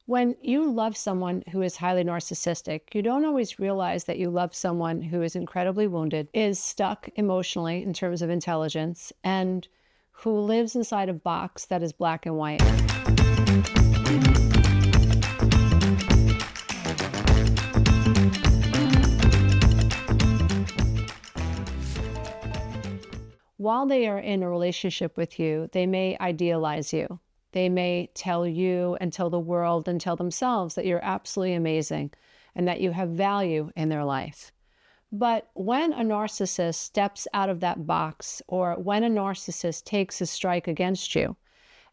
When you love someone who is highly narcissistic, you don't always realize that you love someone who is incredibly wounded, is stuck emotionally in terms of intelligence, and who lives inside a box that is black and white. While they are in a relationship with you, they may idealize you. They may tell you and tell the world and tell themselves that you're absolutely amazing and that you have value in their life. But when a narcissist steps out of that box, or when a narcissist takes a strike against you,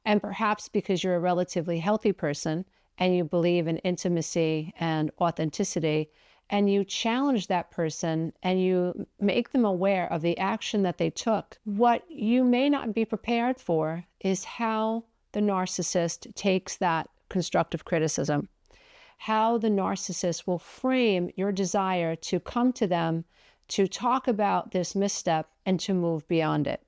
and perhaps because you're a relatively healthy person and you believe in intimacy and authenticity, and you challenge that person and you make them aware of the action that they took, what you may not be prepared for is how the narcissist takes that constructive criticism, how the narcissist will frame your desire to come to them, to talk about this misstep, and to move beyond it.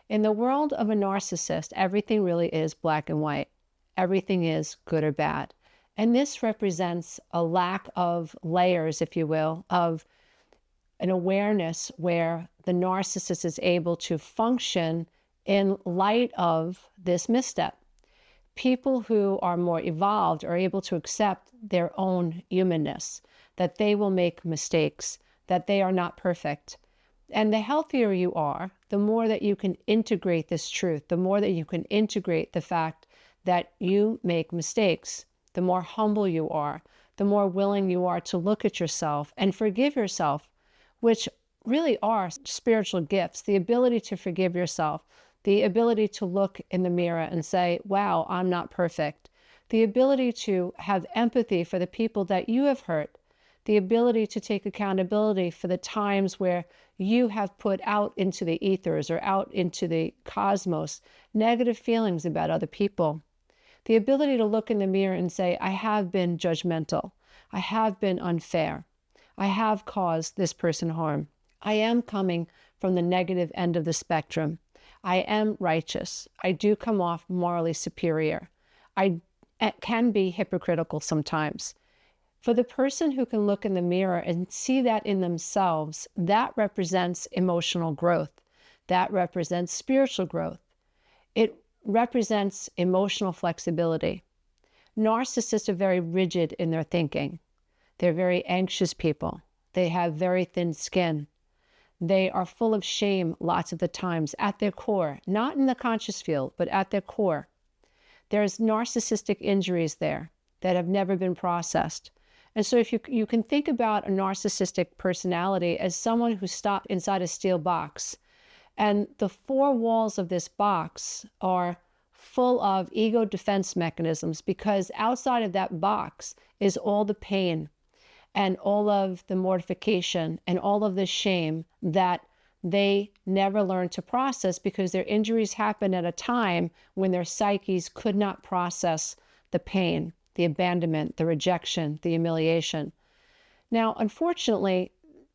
In the world of a narcissist, everything really is black and white. Everything is good or bad. And this represents a lack of layers, if you will, of an awareness where the narcissist is able to function in light of this misstep. People who are more evolved are able to accept their own humanness, that they will make mistakes, that they are not perfect. And the healthier you are, the more that you can integrate this truth, the more that you can integrate the fact that you make mistakes, the more humble you are, the more willing you are to look at yourself and forgive yourself, which really are spiritual gifts, the ability to forgive yourself, the ability to look in the mirror and say, wow, I'm not perfect, the ability to have empathy for the people that you have hurt, the ability to take accountability for the times where you have put out into the ethers or out into the cosmos negative feelings about other people. The ability to look in the mirror and say, I have been judgmental. I have been unfair. I have caused this person harm. I am coming from the negative end of the spectrum. I am righteous. I do come off morally superior. I can be hypocritical sometimes. For the person who can look in the mirror and see that in themselves, that represents emotional growth. That represents spiritual growth. It represents emotional flexibility. Narcissists are very rigid in their thinking. They're very anxious people. They have very thin skin. They are full of shame lots of the times at their core, not in the conscious field, but at their core. There's narcissistic injuries there that have never been processed. And so if you can think about a narcissistic personality as someone who's stopped inside a steel box, and the four walls of this box are full of ego defense mechanisms, because outside of that box is all the pain and all of the mortification and all of the shame that they never learned to process, because their injuries happened at a time when their psyches could not process the pain, the abandonment, the rejection, the humiliation. Now, unfortunately,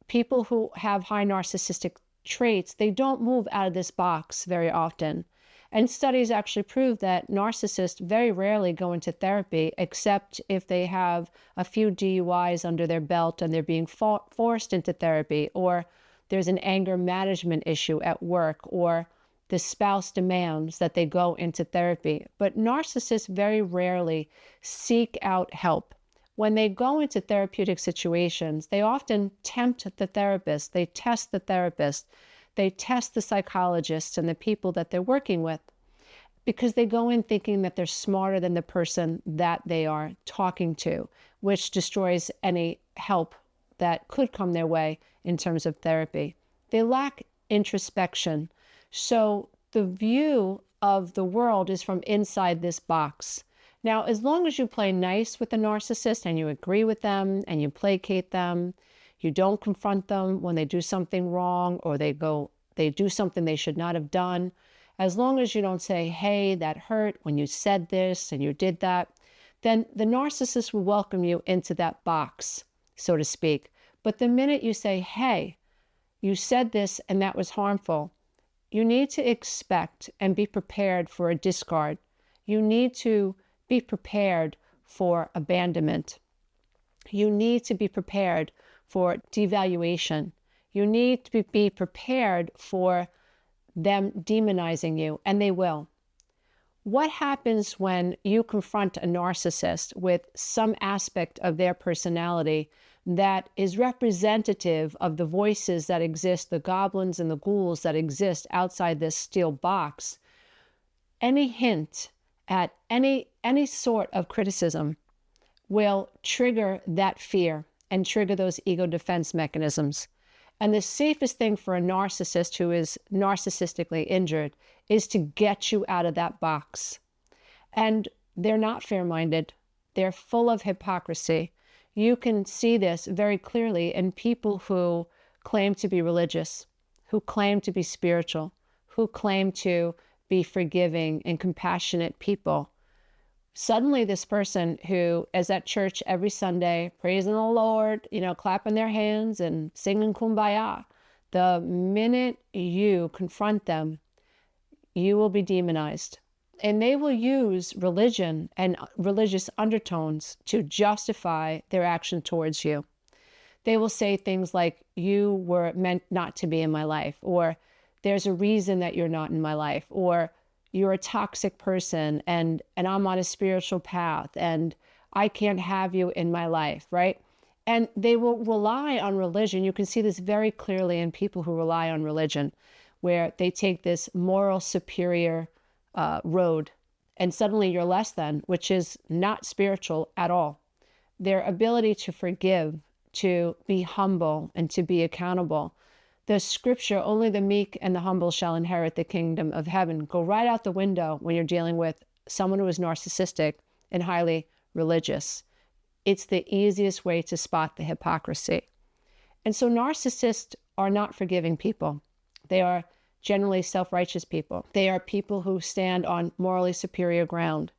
people who have high narcissistic traits, they don't move out of this box very often. And studies actually prove that narcissists very rarely go into therapy, except if they have a few DUIs under their belt and they're being forced into therapy, or there's an anger management issue at work, or the spouse demands that they go into therapy. But narcissists very rarely seek out help. When they go into therapeutic situations, they often tempt the therapist, they test the therapist, they test the psychologists and the people that they're working with, because they go in thinking that they're smarter than the person that they are talking to, which destroys any help that could come their way in terms of therapy. They lack introspection. So the view of the world is from inside this box. Now, as long as you play nice with the narcissist and you agree with them and you placate them, you don't confront them when they do something wrong or they do something they should not have done, as long as you don't say, hey, that hurt when you said this and you did that, then the narcissist will welcome you into that box, so to speak. But the minute you say, hey, you said this and that was harmful, you need to expect and be prepared for a discard. You need to be prepared for abandonment. You need to be prepared for devaluation. You need to be prepared for them demonizing you, and they will. What happens when you confront a narcissist with some aspect of their personality that is representative of the voices that exist, the goblins and the ghouls that exist outside this steel box? Any hint at any sort of criticism will trigger that fear and trigger those ego defense mechanisms. And the safest thing for a narcissist who is narcissistically injured is to get you out of that box. And they're not fair-minded. They're full of hypocrisy. You can see this very clearly in people who claim to be religious, who claim to be spiritual, who claim to be forgiving and compassionate people. Suddenly this person who is at church every Sunday, praising the Lord, clapping their hands and singing Kumbaya, the minute you confront them, you will be demonized. And they will use religion and religious undertones to justify their action towards you. They will say things like, you were meant not to be in my life, or there's a reason that you're not in my life, or you're a toxic person and I'm on a spiritual path and I can't have you in my life, right? And they will rely on religion. You can see this very clearly in people who rely on religion, where they take this moral superior road and suddenly you're less than, which is not spiritual at all. Their ability to forgive, to be humble, and to be accountable. The scripture, only the meek and the humble shall inherit the kingdom of heaven, go right out the window when you're dealing with someone who is narcissistic and highly religious. It's the easiest way to spot the hypocrisy. And so narcissists are not forgiving people. They are generally self-righteous people. They are people who stand on morally superior ground.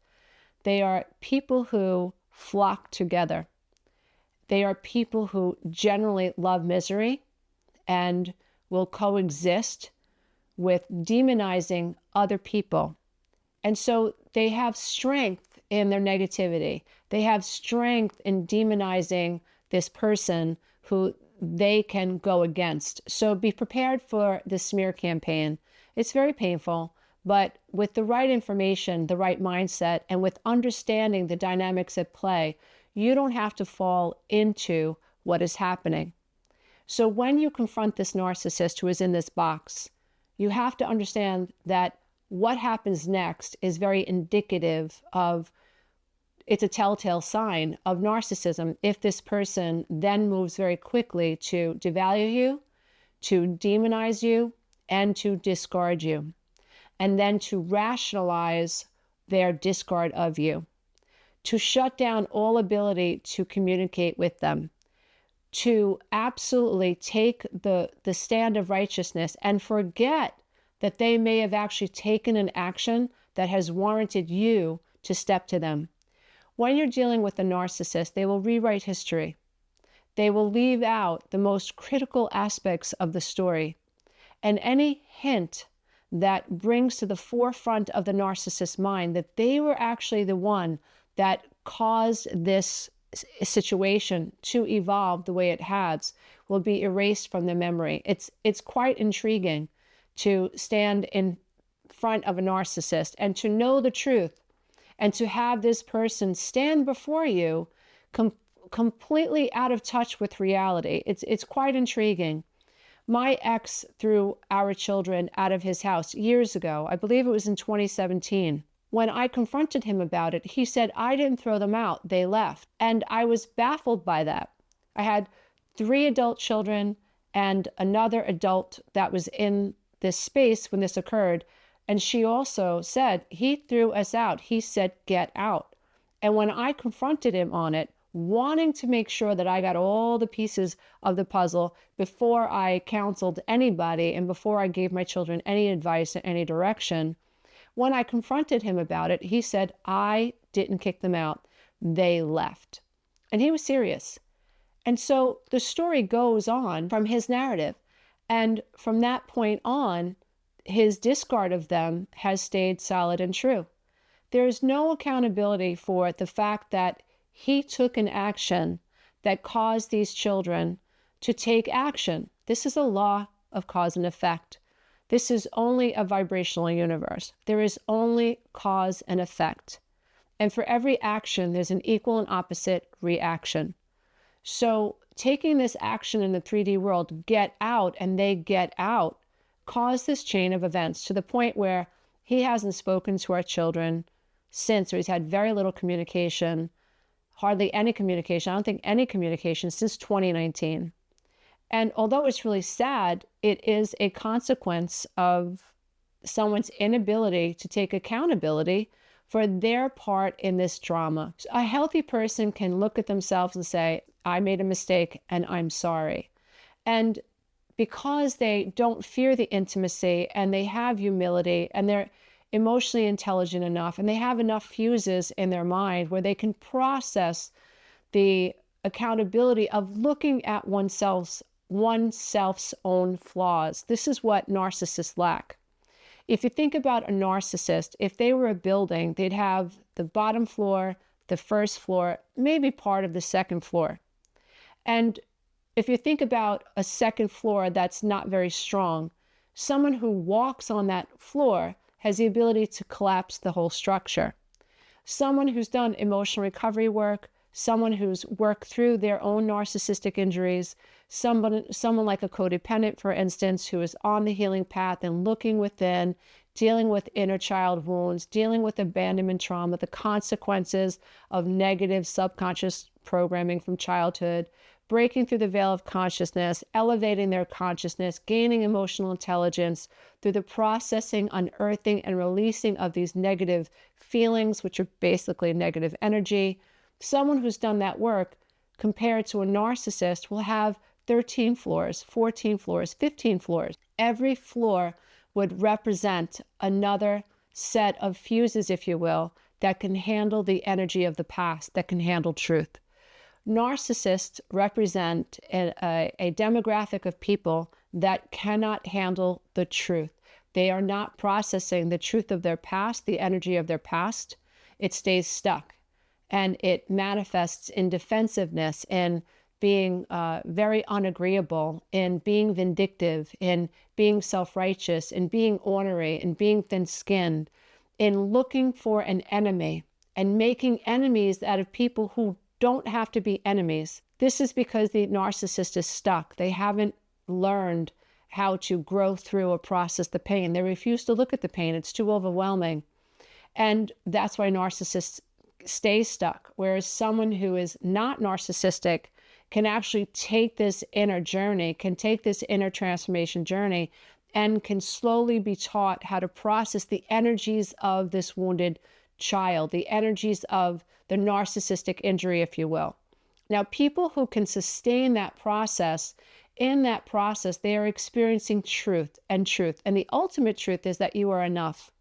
They are people who flock together. They are people who generally love misery and will coexist with demonizing other people. And so they have strength in their negativity. They have strength in demonizing this person who they can go against. So be prepared for the smear campaign. It's very painful, but with the right information, the right mindset, and with understanding the dynamics at play, you don't have to fall into what is happening. So when you confront this narcissist who is in this box, you have to understand that what happens next is very indicative of, it's a telltale sign of narcissism if this person then moves very quickly to devalue you, to demonize you, and to discard you, and then to rationalize their discard of you, to shut down all ability to communicate with them, to absolutely take the stand of righteousness and forget that they may have actually taken an action that has warranted you to step to them. When you're dealing with a narcissist, they will rewrite history. They will leave out the most critical aspects of the story. And any hint that brings to the forefront of the narcissist's mind that they were actually the one that caused this situation to evolve the way it has will be erased from the memory. It's quite intriguing to stand in front of a narcissist and to know the truth and to have this person stand before you completely out of touch with reality. It's quite intriguing. My ex threw our children out of his house years ago. I believe it was in 2017. When I confronted him about it, he said, I didn't throw them out, they left. And I was baffled by that. I had 3 adult children and another adult that was in this space when this occurred. And she also said, he threw us out. He said, get out. And when I confronted him on it, wanting to make sure that I got all the pieces of the puzzle before I counseled anybody and before I gave my children any advice in any direction, when I confronted him about it, he said, I didn't kick them out. They left. And he was serious. And so the story goes on from his narrative. And from that point on, his discard of them has stayed solid and true. There's no accountability for the fact that he took an action that caused these children to take action. This is a law of cause and effect. This is only a vibrational universe. There is only cause and effect. And for every action, there's an equal and opposite reaction. So taking this action in the 3D world, get out and they get out, caused this chain of events to the point where he hasn't spoken to our children since, or he's had very little communication, hardly any communication. I don't think any communication since 2019. And although it's really sad, it is a consequence of someone's inability to take accountability for their part in this drama. A healthy person can look at themselves and say, I made a mistake and I'm sorry. And because they don't fear the intimacy and they have humility and they're emotionally intelligent enough and they have enough fuses in their mind where they can process the accountability of looking at oneself's own flaws. This is what narcissists lack. If you think about a narcissist, if they were a building, they'd have the bottom floor, the first floor, maybe part of the second floor. And if you think about a second floor that's not very strong, someone who walks on that floor has the ability to collapse the whole structure. Someone who's done emotional recovery work, someone who's worked through their own narcissistic injuries, someone like a codependent, for instance, who is on the healing path and looking within, dealing with inner child wounds, dealing with abandonment trauma, the consequences of negative subconscious programming from childhood, breaking through the veil of consciousness, elevating their consciousness, gaining emotional intelligence through the processing, unearthing, and releasing of these negative feelings, which are basically negative energy. Someone who's done that work compared to a narcissist will have 13 floors, 14 floors, 15 floors. Every floor would represent another set of fuses, if you will, that can handle the energy of the past, that can handle truth. Narcissists represent a demographic of people that cannot handle the truth. They are not processing the truth of their past, the energy of their past. It stays stuck. And it manifests in defensiveness, in being very unagreeable, in being vindictive, in being self-righteous, in being ornery, in being thin-skinned, in looking for an enemy and making enemies out of people who don't have to be enemies. This is because the narcissist is stuck. They haven't learned how to grow through or process the pain. They refuse to look at the pain. It's too overwhelming. And that's why narcissists stay stuck, whereas someone who is not narcissistic can actually take this inner journey, can take this inner transformation journey, and can slowly be taught how to process the energies of this wounded child, the energies of the narcissistic injury, if you will. Now, people who can sustain that process, in that process, they are experiencing truth. And the ultimate truth is that you are enough.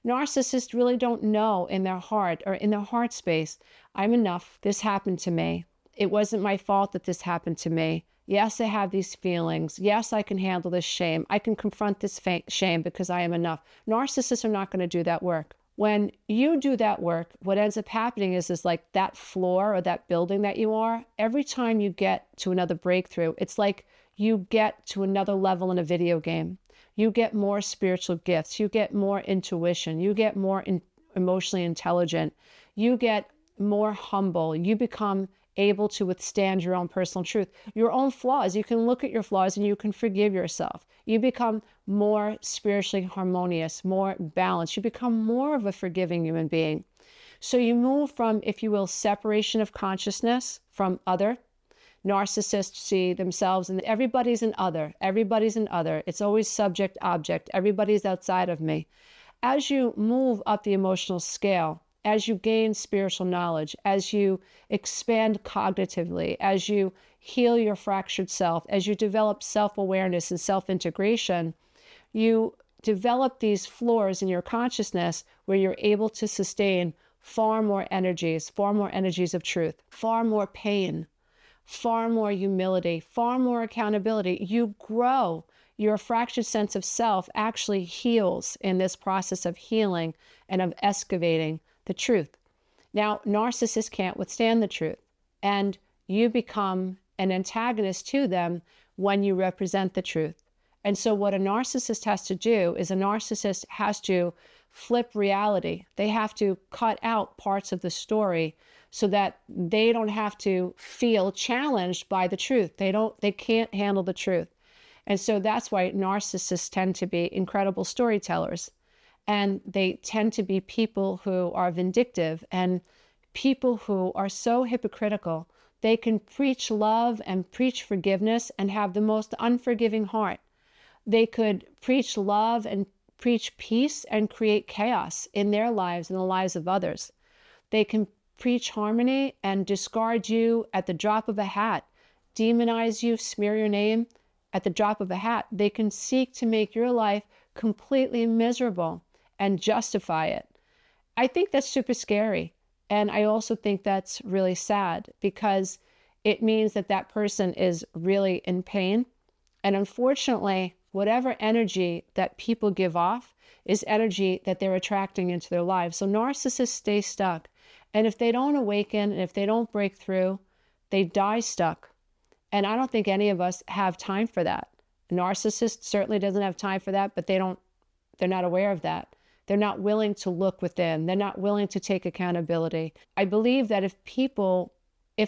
Narcissists really don't know in their heart or in their heart space, I'm enough. This happened to me. It wasn't my fault that this happened to me. Yes, I have these feelings. Yes, I can handle this shame. I can confront this shame because I am enough. Narcissists are not going to do that work. When you do that work, what ends up happening is like that floor or that building that you are, every time you get to another breakthrough, it's like you get to another level in a video game. You get more spiritual gifts. You get more intuition. You get more emotionally intelligent. You get more humble. You become able to withstand your own personal truth, your own flaws. You can look at your flaws and you can forgive yourself. You become more spiritually harmonious, more balanced. You become more of a forgiving human being. So you move from, if you will, separation of consciousness from other. Narcissists see themselves and everybody's an other. Everybody's an other. It's always subject, object. Everybody's outside of me. As you move up the emotional scale, as you gain spiritual knowledge, as you expand cognitively, as you heal your fractured self, as you develop self-awareness and self-integration, you develop these floors in your consciousness where you're able to sustain far more energies of truth, far more pain, far more humility, far more accountability. You grow. Your fractured sense of self actually heals in this process of healing and of excavating the truth. Now, narcissists can't withstand the truth, and you become an antagonist to them when you represent the truth. And so what a narcissist has to do is a narcissist has to flip reality. They have to cut out parts of the story so that they don't have to feel challenged by the truth. They can't handle the truth. And so that's why narcissists tend to be incredible storytellers. And they tend to be people who are vindictive and people who are so hypocritical. They can preach love and preach forgiveness and have the most unforgiving heart. They could preach love and preach peace and create chaos in their lives and the lives of others. They can preach harmony and discard you at the drop of a hat, demonize you, smear your name at the drop of a hat. They can seek to make your life completely miserable and justify it. I think that's super scary. And I also think that's really sad because it means that that person is really in pain. And unfortunately, whatever energy that people give off is energy that they're attracting into their lives. So narcissists stay stuck. And if they don't awaken and if they don't break through, they die stuck. And I don't think any of us have time for that. A narcissist certainly doesn't have time for that, but they're not aware of that. They're not willing to look within. They're not willing to take accountability. I believe that if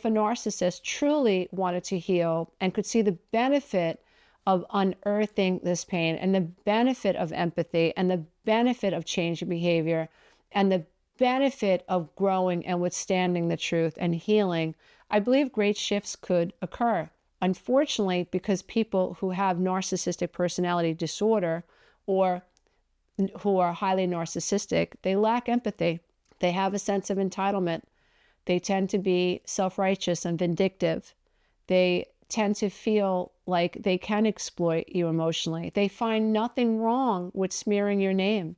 a narcissist truly wanted to heal and could see the benefit of unearthing this pain and the benefit of empathy and the benefit of changing behavior and the benefit of growing and withstanding the truth and healing, I believe great shifts could occur. Unfortunately, because people who have narcissistic personality disorder or who are highly narcissistic, they lack empathy. They have a sense of entitlement. They tend to be self-righteous and vindictive. They tend to feel like they can exploit you emotionally. They find nothing wrong with smearing your name.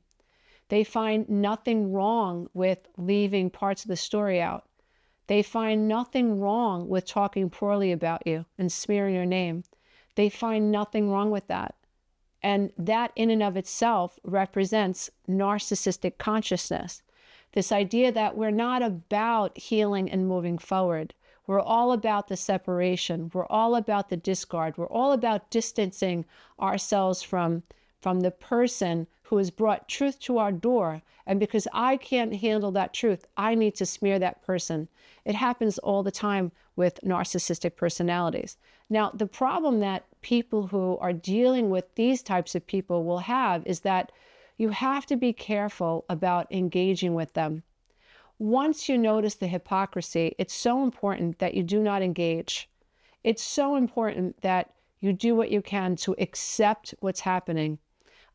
They find nothing wrong with leaving parts of the story out. They find nothing wrong with talking poorly about you and smearing your name. They find nothing wrong with that. And that in and of itself represents narcissistic consciousness. This idea that we're not about healing and moving forward. We're all about the separation. We're all about the discard. We're all about distancing ourselves from the person who has brought truth to our door. And because I can't handle that truth, I need to smear that person. It happens all the time with narcissistic personalities. Now, the problem that people who are dealing with these types of people will have is that you have to be careful about engaging with them. Once you notice the hypocrisy, it's so important that you do not engage. It's so important that you do what you can to accept what's happening.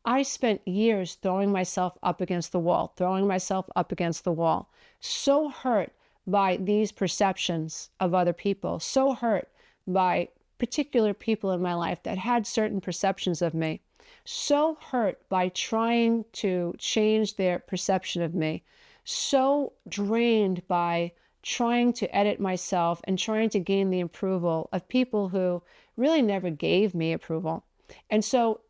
I spent years throwing myself up against the wall, so hurt by these perceptions of other people, so hurt by particular people in my life that had certain perceptions of me, so hurt by trying to change their perception of me, so drained by trying to edit myself and trying to gain the approval of people who really never gave me approval. And so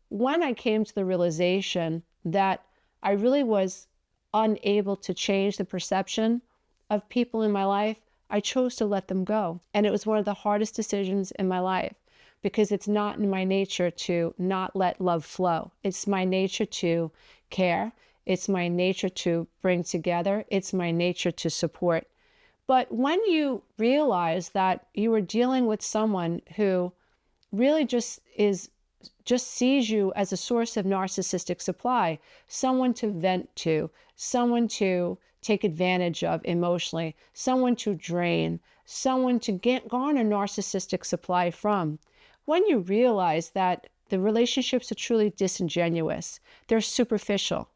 when I came to the realization that I really was unable to change the perception of people in my life, I chose to let them go. And it was one of the hardest decisions in my life because it's not in my nature to not let love flow. It's my nature to care. It's my nature to bring together. It's my nature to support. But when you realize that you are dealing with someone who really just sees you as a source of narcissistic supply, someone to vent to, someone to take advantage of emotionally, someone to drain, someone to garner narcissistic supply from. When you realize that the relationships are truly disingenuous, they're superficial,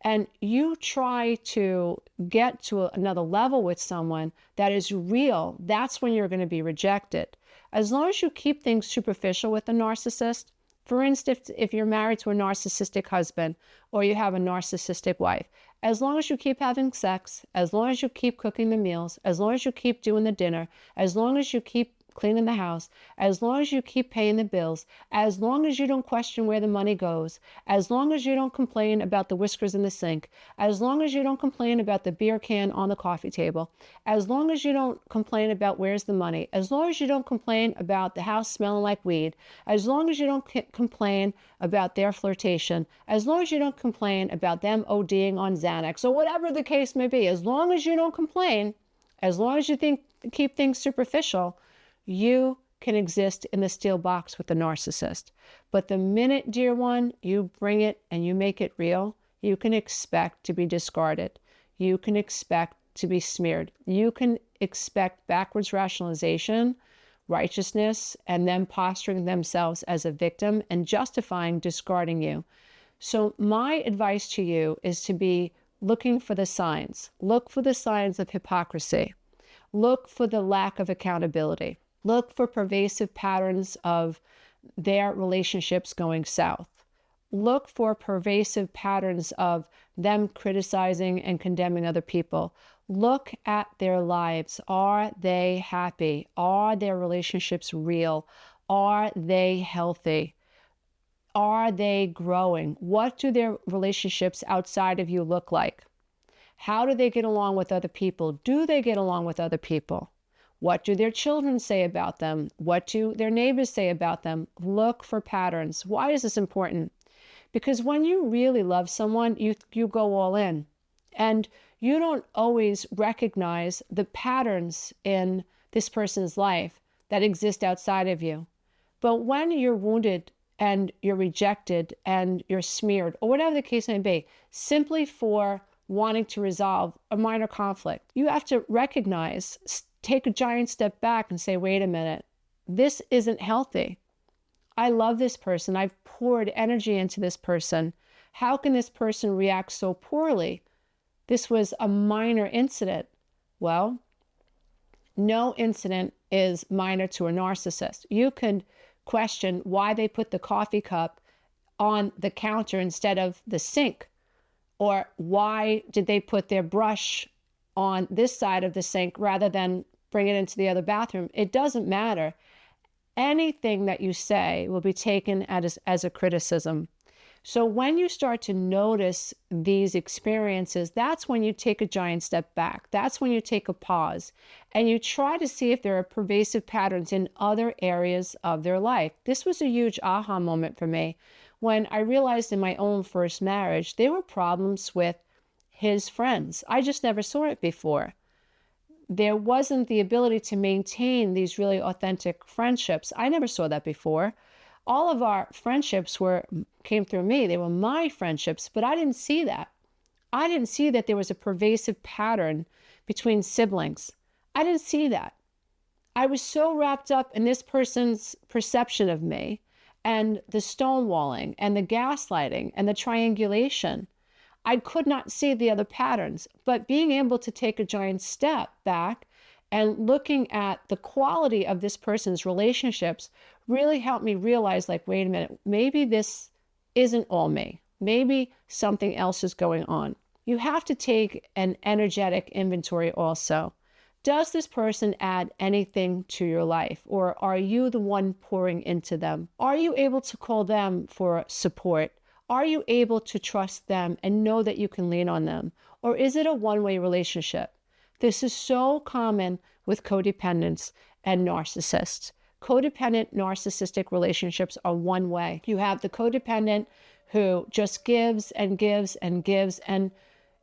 and you try to get to another level with someone that is real, that's when you're going to be rejected. As long as you keep things superficial with a narcissist, for instance, if you're married to a narcissistic husband or you have a narcissistic wife, as long as you keep having sex, as long as you keep cooking the meals, as long as you keep doing the dinner, as long as you keep cleaning the house, as long as you keep paying the bills, as long as you don't question where the money goes, as long as you don't complain about the whiskers in the sink, as long as you don't complain about the beer can on the coffee table, as long as you don't complain about where's the money, as long as you don't complain about the house smelling like weed, as long as you don't complain about their flirtation, as long as you don't complain about them ODing on Xanax, or whatever the case may be, as long as you don't complain, as long as you keep things superficial, you can exist in the steel box with the narcissist. But the minute, dear one, you bring it and you make it real, you can expect to be discarded. You can expect to be smeared. You can expect backwards rationalization, righteousness, and them posturing themselves as a victim and justifying discarding you. So my advice to you is to be looking for the signs. Look for the signs of hypocrisy. Look for the lack of accountability. Look for pervasive patterns of their relationships going south. Look for pervasive patterns of them criticizing and condemning other people. Look at their lives. Are they happy? Are their relationships real? Are they healthy? Are they growing? What do their relationships outside of you look like? How do they get along with other people? Do they get along with other people? What do their children say about them? What do their neighbors say about them? Look for patterns. Why is this important? Because when you really love someone, you go all in. And you don't always recognize the patterns in this person's life that exist outside of you. But when you're wounded and you're rejected and you're smeared, or whatever the case may be, simply for wanting to resolve a minor conflict, you have to recognize, take a giant step back and say, wait a minute, this isn't healthy. I love this person. I've poured energy into this person. How can this person react so poorly? This was a minor incident. Well, no incident is minor to a narcissist. You can question why they put the coffee cup on the counter instead of the sink, or why did they put their brush on this side of the sink rather than bring it into the other bathroom. It doesn't matter. Anything that you say will be taken as a criticism. So when you start to notice these experiences, that's when you take a giant step back. That's when you take a pause and you try to see if there are pervasive patterns in other areas of their life. This was a huge aha moment for me when I realized in my own first marriage, there were problems with his friends. I just never saw it before. There wasn't the ability to maintain these really authentic friendships. I never saw that before. All of our friendships came through me. They were my friendships, but I didn't see that. I didn't see that there was a pervasive pattern between siblings. I didn't see that. I was so wrapped up in this person's perception of me and the stonewalling and the gaslighting and the triangulation. I could not see the other patterns, but being able to take a giant step back and looking at the quality of this person's relationships really helped me realize, like, wait a minute, maybe this isn't all me. Maybe something else is going on. You have to take an energetic inventory also. Does this person add anything to your life, or are you the one pouring into them? Are you able to call them for support? Are you able to trust them and know that you can lean on them? Or is it a one-way relationship? This is so common with codependents and narcissists. Codependent narcissistic relationships are one way. You have the codependent who just gives and gives and gives. And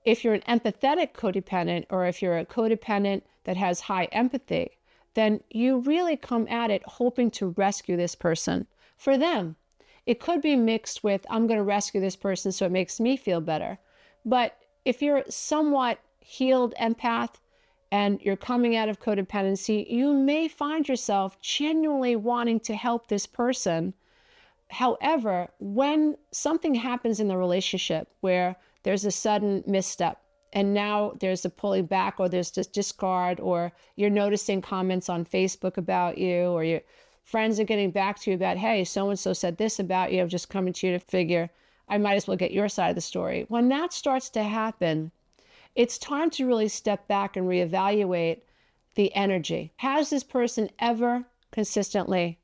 if you're an empathetic codependent, or if you're a codependent that has high empathy, then you really come at it hoping to rescue this person for them. It could be mixed with, I'm going to rescue this person so it makes me feel better. But if you're somewhat healed empath and you're coming out of codependency, you may find yourself genuinely wanting to help this person. However, when something happens in the relationship where there's a sudden misstep, and now there's a pulling back, or there's this discard, or you're noticing comments on Facebook about you, or your friends are getting back to you about, hey, so-and-so said this about you, I'm just coming to you to figure, I might as well get your side of the story. When that starts to happen, it's time to really step back and reevaluate the energy. Has this person ever consistently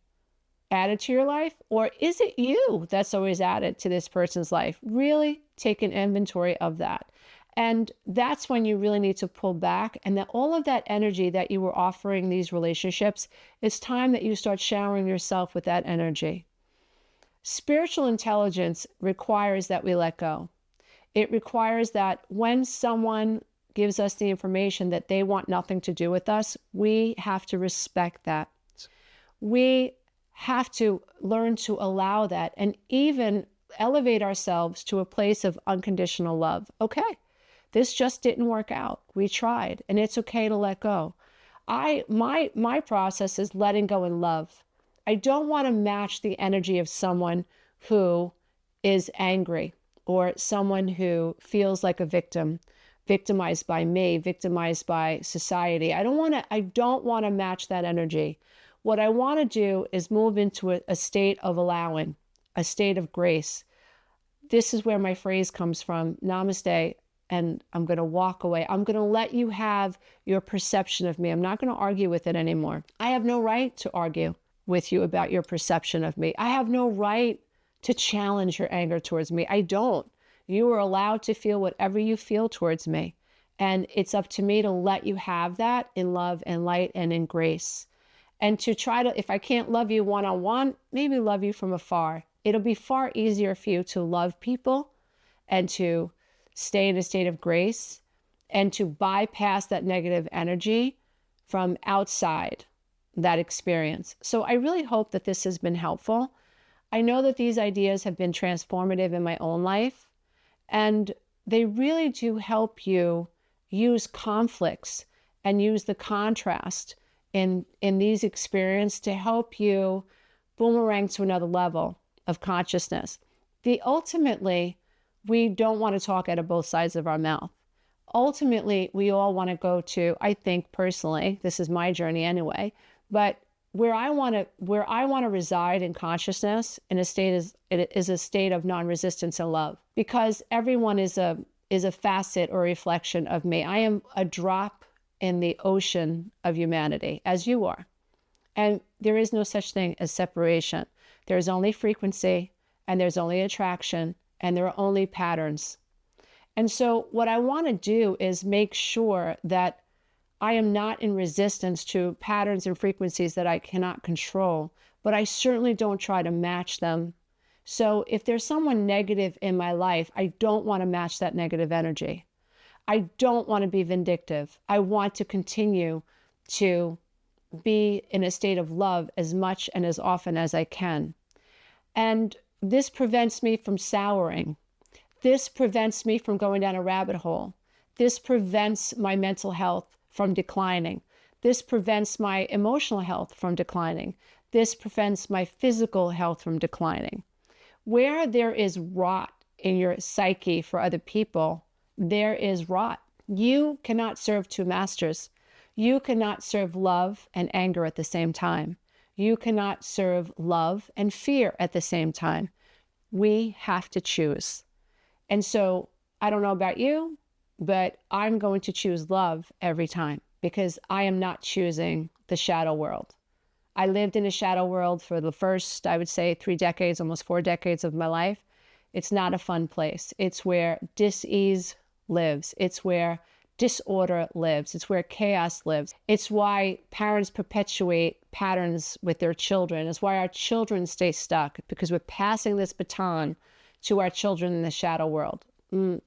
added to your life? Or is it you that's always added to this person's life? Really take an inventory of that. And that's when you really need to pull back, and that all of that energy that you were offering these relationships, it's time that you start showering yourself with that energy. Spiritual intelligence requires that we let go. It requires that when someone gives us the information that they want nothing to do with us, we have to respect that. We have to learn to allow that and even elevate ourselves to a place of unconditional love. Okay, this just didn't work out. We tried, and it's okay to let go. My process is letting go in love. I don't want to match the energy of someone who is angry or someone who feels like a victim, victimized by me, victimized by society. I don't want to match that energy. What I want to do is move into a state of allowing, a state of grace. This is where my phrase comes from, namaste, and I'm going to walk away. I'm going to let you have your perception of me. I'm not going to argue with it anymore. I have no right to argue with you about your perception of me. I have no right to challenge your anger towards me. I don't. You are allowed to feel whatever you feel towards me. And it's up to me to let you have that in love and light and in grace. And to try to, if I can't love you one-on-one, maybe love you from afar. It'll be far easier for you to love people and to stay in a state of grace and to bypass that negative energy from outside that experience. So I really hope that this has been helpful. I know that these ideas have been transformative in my own life, and they really do help you use conflicts and use the contrast in these experiences to help you boomerang to another level of consciousness. Ultimately, we don't want to talk out of both sides of our mouth. Ultimately, we all want to go to, I think personally, this is my journey anyway, but where I want to reside in consciousness in a state is a state of non-resistance and love, because everyone is a facet or reflection of me. I am a drop in the ocean of humanity, as you are. And there is no such thing as separation. There's only frequency, and there's only attraction, and there are only patterns. And so what I want to do is make sure that I am not in resistance to patterns and frequencies that I cannot control, but I certainly don't try to match them. So if there's someone negative in my life, I don't want to match that negative energy. I don't want to be vindictive. I want to continue to be in a state of love as much and as often as I can. And this prevents me from souring. This prevents me from going down a rabbit hole. This prevents my mental health from declining. This prevents my emotional health from declining. This prevents my physical health from declining. Where there is rot in your psyche for other people, there is rot. You cannot serve two masters. You cannot serve love and anger at the same time. You cannot serve love and fear at the same time. We have to choose. And so I don't know about you, but I'm going to choose love every time, because I am not choosing the shadow world. I lived in a shadow world for the first, I would say, 3 decades, almost 4 decades of my life. It's not a fun place. It's where dis-ease lives. It's where disorder lives. It's where chaos lives. It's why parents perpetuate patterns with their children. It's why our children stay stuck, because we're passing this baton to our children in the shadow world.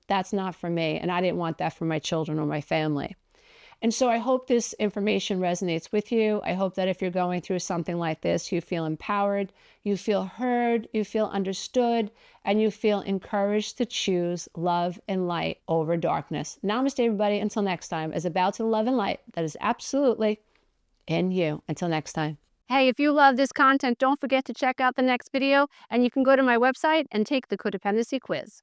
That's not for me, and I didn't want that for my children or my family. And so I hope this information resonates with you. I hope that if you're going through something like this, you feel empowered, you feel heard, you feel understood, and you feel encouraged to choose love and light over darkness. Namaste, everybody. Until next time, as about to the love and light that is absolutely in you. Until next time. Hey, if you love this content, don't forget to check out the next video, and you can go to my website and take the codependency quiz.